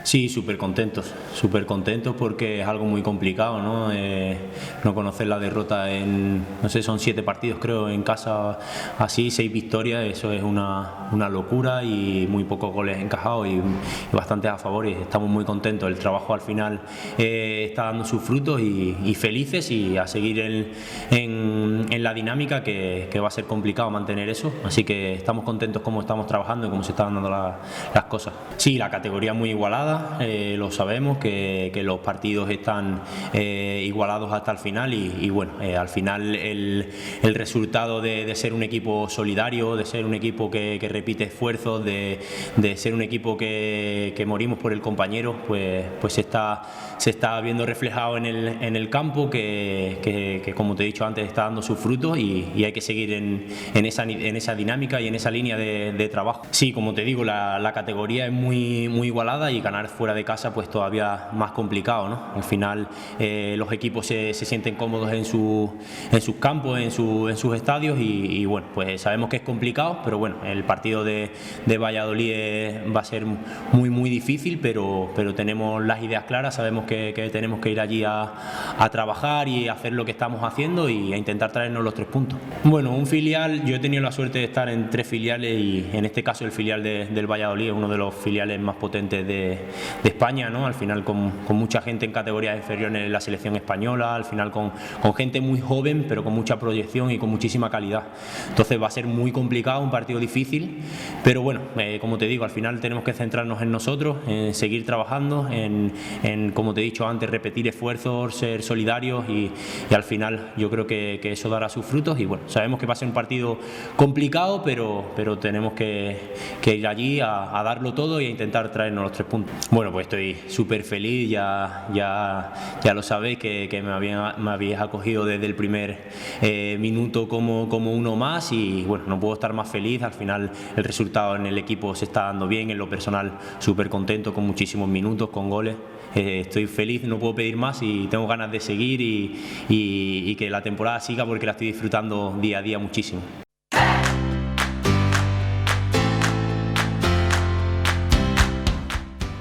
Sí, súper contentos porque es algo muy complicado, ¿no? No conocer la derrota en, no sé, son 7 partidos creo en casa, así, 6 victorias, eso es una locura y muy pocos goles encajados y bastantes a favor y estamos muy contentos. El trabajo al final está dando sus frutos y felices y a seguir en la dinámica que va a ser complicado mantener eso, así que estamos contentos como estamos trabajando y cómo se están dando las cosas. Sí, la categoría es muy igualada. Lo sabemos que los partidos están igualados hasta el final y bueno, al final el resultado de ser un equipo solidario, de ser un equipo que repite esfuerzos, de ser un equipo que morimos por el compañero, pues se está viendo reflejado en el campo que como te he dicho antes está dando sus frutos y hay que seguir en esa dinámica y en esa línea de trabajo. Sí, como te digo, la categoría es muy igualada y ganar fuera de casa pues todavía más complicado, ¿no? Al final los equipos se sienten cómodos en sus campos, en sus estadios y bueno, pues sabemos que es complicado, pero bueno, el partido de Valladolid va a ser muy difícil, pero tenemos las ideas claras, sabemos que tenemos que ir allí a trabajar y hacer lo que estamos haciendo y a intentar traernos los 3 puntos. Bueno, un filial, yo he tenido la suerte de estar en 3 filiales y en este caso el filial del Valladolid es uno de los filiales más potentes de España, ¿no? Al final con mucha gente en categorías inferiores en la selección española, al final con gente muy joven pero con mucha proyección y con muchísima calidad. Entonces va a ser muy complicado, un partido difícil, pero bueno, como te digo, al final tenemos que centrarnos en nosotros, en seguir trabajando, en como te he dicho antes, repetir esfuerzos, ser solidarios y al final yo creo que eso dará sus frutos y bueno, sabemos que va a ser un partido complicado, pero tenemos que ir allí a darlo todo y a intentar traernos los 3 puntos. Bueno, pues estoy súper feliz, ya lo sabéis que me habéis acogido desde el primer minuto como uno más y bueno, no puedo estar más feliz. Al final el resultado en el equipo se está dando bien, en lo personal súper contento, con muchísimos minutos, con goles. Estoy feliz, no puedo pedir más y tengo ganas de seguir y que la temporada siga porque la estoy disfrutando día a día muchísimo.